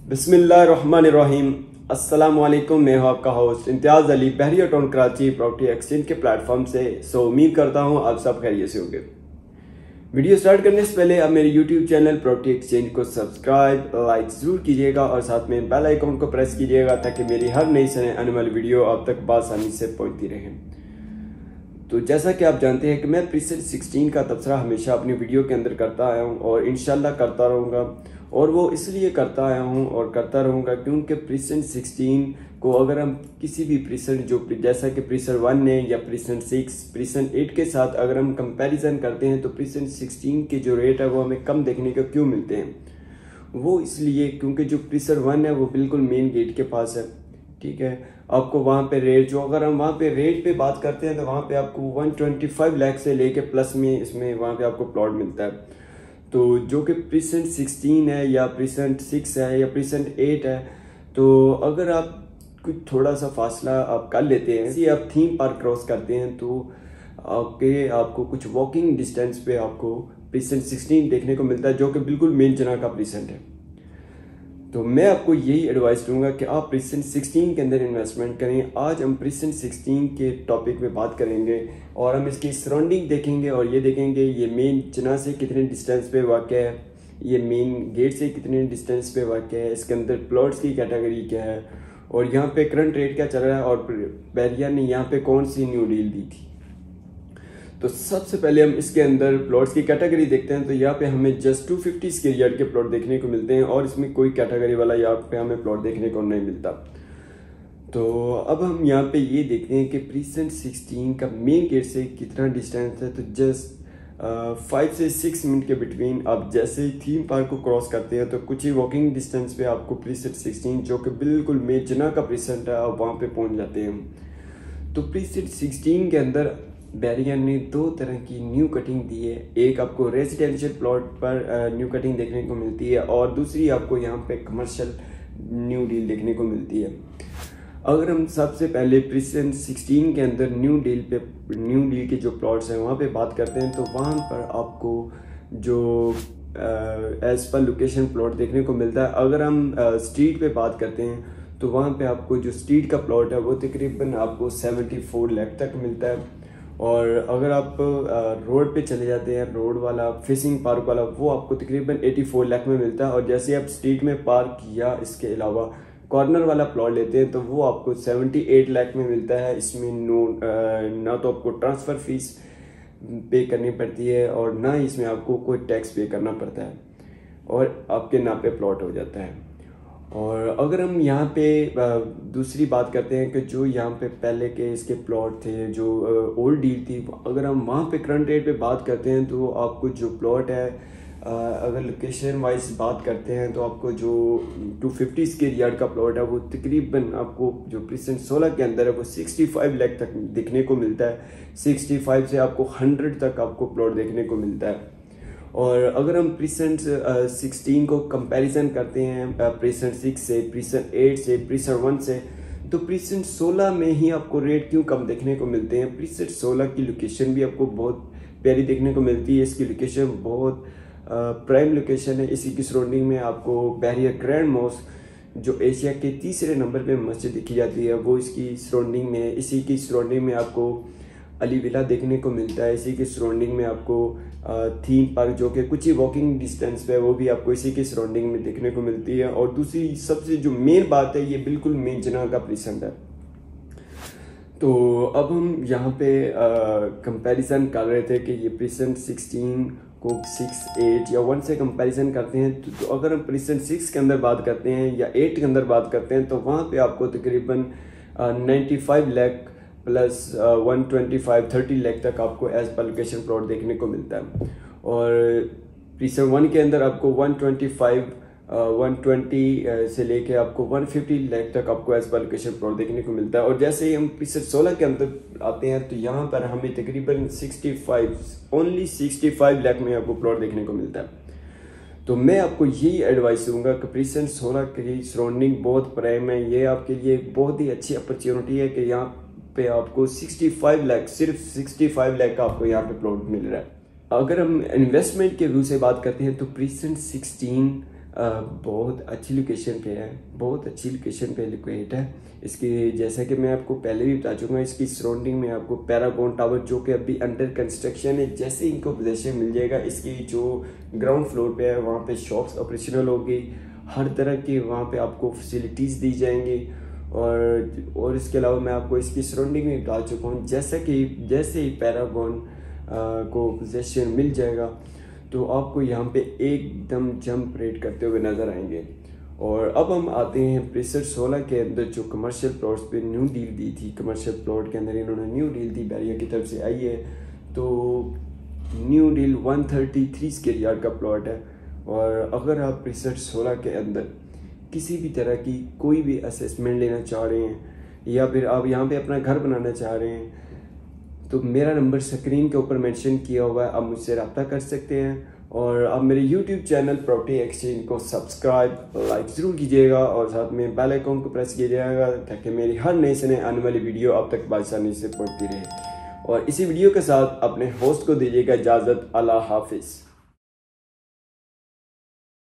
बिस्मिल्लाहिर्रहमानिर्रहीम। अस्सलाम वालेकुम। मैं हूं आपका होस्ट इम्तियाज़ अली, बहरिया टाउन कराची प्रॉपर्टी एक्सचेंज के प्लेटफॉर्म से। उम्मीद करता हूं आप सब खैरियत से होंगे। वीडियो स्टार्ट करने से पहले आप मेरे यूट्यूब चैनल प्रॉपर्टी एक्सचेंज को सब्सक्राइब लाइक ज़रूर कीजिएगा और साथ में बेल आइकन को प्रेस कीजिएगा ताकि मेरी हर नई से आने वाली वीडियो आप तक बआसानी से पहुँचती रहे। तो जैसा कि आप जानते हैं कि मैं प्रीसेट 16 का तबसरा हमेशा अपनी वीडियो के अंदर करता आया हूं और इंशाल्लाह करता रहूँगा, और वो इसलिए करता आया हूं और करता रहूँगा क्योंकि प्रीसेट 16 को अगर हम किसी भी प्रीसेट जो जैसा कि प्रीसेट 1 है या प्रीसेट 6 प्रीसेट 8 के साथ अगर हम कंपैरिजन करते हैं तो प्रीसेट 16 के जो रेट है वो हमें कम देखने को क्यों मिलते हैं। वो इसलिए क्योंकि जो प्रीसेट 1 है वो बिल्कुल मेन गेट के पास है। ठीक है, आपको वहाँ पे रेट जो अगर हम वहाँ पे रेट पे बात करते हैं तो वहाँ पे आपको 125 लाख से लेके प्लस में इसमें वहाँ पे आपको प्लॉट मिलता है। तो जो कि प्रीसेट 16 है या प्रीसेट 6 है या प्रीसेट 8 है, तो अगर आप कुछ थोड़ा सा फासला आप कर लेते हैं, यदि आप थीम पार्क क्रॉस करते हैं तो आपको कुछ वॉकिंग डिस्टेंस पे आपको प्रीसेट 16 देखने को मिलता है जो कि बिल्कुल मेन जना का प्रीसेट है। तो मैं आपको यही एडवाइस दूंगा कि आप प्रीसेट 16 के अंदर इन्वेस्टमेंट करें। आज हम प्रीसेट 16 के टॉपिक पे बात करेंगे और हम इसकी सराउंडिंग देखेंगे और ये देखेंगे ये मेन जना से कितने डिस्टेंस पे वाक़ है, ये मेन गेट से कितने डिस्टेंस पे वाक़ है, इसके अंदर प्लॉट्स की कैटेगरी क्या है और यहाँ पे करंट रेट क्या चल रहा है और बहरिया ने यहाँ पे कौन सी न्यू डील दी थी। तो सबसे पहले हम इसके अंदर प्लॉट्स की कैटेगरी देखते हैं। तो यहाँ पे हमें जस्ट 250 स्क्वायर यार्ड के प्लॉट देखने को मिलते हैं और इसमें कोई कैटेगरी वाला यहाँ पे हमें प्लॉट देखने को नहीं मिलता। तो अब हम यहाँ पे ये देखते हैं कि प्रीसेट 16 का मेन गेट से कितना डिस्टेंस है। तो जस्ट 5 से 6 मिनट के बिटवीन आप जैसे ही थीम पार्क को क्रॉस करते हैं तो कुछ ही वॉकिंग डिस्टेंस पे आपको प्रीसेट 16 जो कि बिल्कुल मेन जना का प्रीसेट है आप वहाँ पे पहुँच जाते हैं। तो प्रीसेट 16 के अंदर बहरिया ने दो तरह की न्यू कटिंग दी है। एक आपको रेजिडेंशियल प्लॉट पर न्यू कटिंग देखने को मिलती है और दूसरी आपको यहाँ पे कमर्शियल न्यू डील देखने को मिलती है। अगर हम सबसे पहले प्रीसेट 16 के अंदर न्यू डील के जो प्लॉट्स हैं वहाँ पे बात करते हैं तो वहाँ पर आपको जो एज पर लोकेशन प्लॉट देखने को मिलता है। अगर हम स्ट्रीट पे बात करते हैं तो वहाँ पे आपको जो स्ट्रीट का प्लॉट है वो तकरीबन आपको 74 लाख तक मिलता है। और अगर आप रोड पे चले जाते हैं, रोड वाला फेसिंग पार्क वाला, वो आपको तकरीबन 84 लाख में मिलता है। और जैसे आप स्ट्रीट में पार्क या इसके अलावा कॉर्नर वाला प्लॉट लेते हैं तो वो आपको 78 लाख में मिलता है। इसमें ना तो आपको ट्रांसफ़र फीस पे करनी पड़ती है और ना ही इसमें आपको कोई टैक्स पे करना पड़ता है और आपके नाम पे प्लॉट हो जाता है। और अगर हम यहाँ पे दूसरी बात करते हैं कि जो यहाँ पे पहले के इसके प्लॉट थे जो ओल्ड डील थी, अगर हम वहाँ पे करंट रेट पे बात करते हैं तो आपको जो प्लॉट है अगर लोकेशन वाइज बात करते हैं तो आपको जो 250 स्क्वायर यार्ड का प्लॉट है वो तकरीबन आपको जो प्रीसेट 16 के अंदर है वो 65 लाख तक देखने को मिलता है। 65 से आपको 100 तक आपको प्लॉट देखने को मिलता है। और अगर हम प्रीसेट 16 को कंपैरिजन करते हैं प्रीसेट 6 से, प्रीसेट 8 से, प्रीसेट 1 से, तो प्रीसेट 16 में ही आपको रेट क्यों कम देखने को मिलते हैं। प्रीसेट 16 की लोकेशन भी आपको बहुत प्यारी देखने को मिलती है। इसकी लोकेशन बहुत प्राइम लोकेशन है। इसी की सराउंडिंग में आपको बहरिया ग्रैंड मॉस्क जो एशिया के तीसरे नंबर पे मस्जिद देखी जाती है वो इसकी सराउंडिंग में है। इसी की सराउंडिंग में आपको अली विला देखने को मिलता है। इसी के सराउंडिंग में आपको थीम पार्क जो कि कुछ ही वॉकिंग डिस्टेंस पे है वो भी आपको इसी के सराउंडिंग में देखने को मिलती है। और दूसरी सबसे जो मेन बात है ये बिल्कुल मेन जना का प्रीसेट है। तो अब हम यहाँ पे कंपैरिजन कर रहे थे कि ये प्रीसेट 16 को 6, 8 या 1 से कंपैरिजन करते हैं तो अगर हम प्रीसेट 6 के अंदर बात करते हैं या 8 के अंदर बात करते हैं तो वहाँ पे आपको तकरीबन 95 लाख प्लस 125-30 लाख तक आपको एज पर लोकेशन प्लॉट देखने को मिलता है। और प्रीसेट 1 के अंदर आपको 120 से लेके आपको 150 लाख तक आपको एज पर लोकेशन प्लॉट देखने को मिलता है। और जैसे ही हम प्रीसेट 16 के अंदर आते हैं तो यहाँ पर हमें तकरीबन 65 लाख में आपको प्लॉट देखने को मिलता है। तो मैं आपको यही एडवाइस दूंगा कि प्रीसेट 16 की सराउंडिंग बहुत प्राइम है। ये आपके लिए बहुत ही अच्छी अपॉर्चुनिटी है कि यहाँ पे आपको 65 लाख, सिर्फ 65 लाख का आपको यहाँ पे प्लॉट मिल रहा है। अगर हम इन्वेस्टमेंट के व्यू से बात करते हैं तो प्रीसेट 16 बहुत अच्छी लोकेशन पे है, बहुत अच्छी लोकेशन पे लोकेट है। इसकी जैसा कि मैं आपको पहले भी बता चुका हूँ, इसकी सराउंडिंग में आपको पैरागॉन टावर जो कि अभी अंडर कंस्ट्रक्शन है, जैसे इनको पोजीशन मिल जाएगा, इसकी जो ग्राउंड फ्लोर पे है वहाँ पे शॉप्स ऑपरेशनल होगी, हर तरह की वहाँ पे आपको फैसिलिटीज़ दी जाएंगी। और इसके अलावा मैं आपको इसकी सराउंडिंग में बता चुका हूँ, जैसे ही पैरागॉन को पोजीशन मिल जाएगा तो आपको यहाँ पे एकदम जंप रेट करते हुए नज़र आएंगे। और अब हम आते हैं प्रेसर 16 के अंदर, जो कमर्शियल प्लॉट्स पे न्यू डील दी थी। कमर्शियल प्लॉट के अंदर इन्होंने न्यू डील दी, बैरिया की तरफ से आई है। तो न्यू डील 133 स्क्वायर यार्ड का प्लॉट है। और अगर आप प्रेसर 16 के अंदर किसी भी तरह की कोई भी असेसमेंट लेना चाह रहे हैं या फिर आप यहाँ पे अपना घर बनाना चाह रहे हैं, तो मेरा नंबर स्क्रीन के ऊपर मेंशन किया हुआ है, आप मुझसे रब्ता कर सकते हैं। और आप मेरे YouTube चैनल प्रॉपर्टी एक्सचेंज को सब्सक्राइब लाइक ज़रूर कीजिएगा और साथ में बेल आइकन को प्रेस कीजिएगा ताकि मेरी हर नए से नए आने वाली वीडियो आप तक आसानी से पहुंचती रहे। और इसी वीडियो के साथ अपने होस्ट को दीजिएगा इजाज़त। अल्लाह हाफिज़।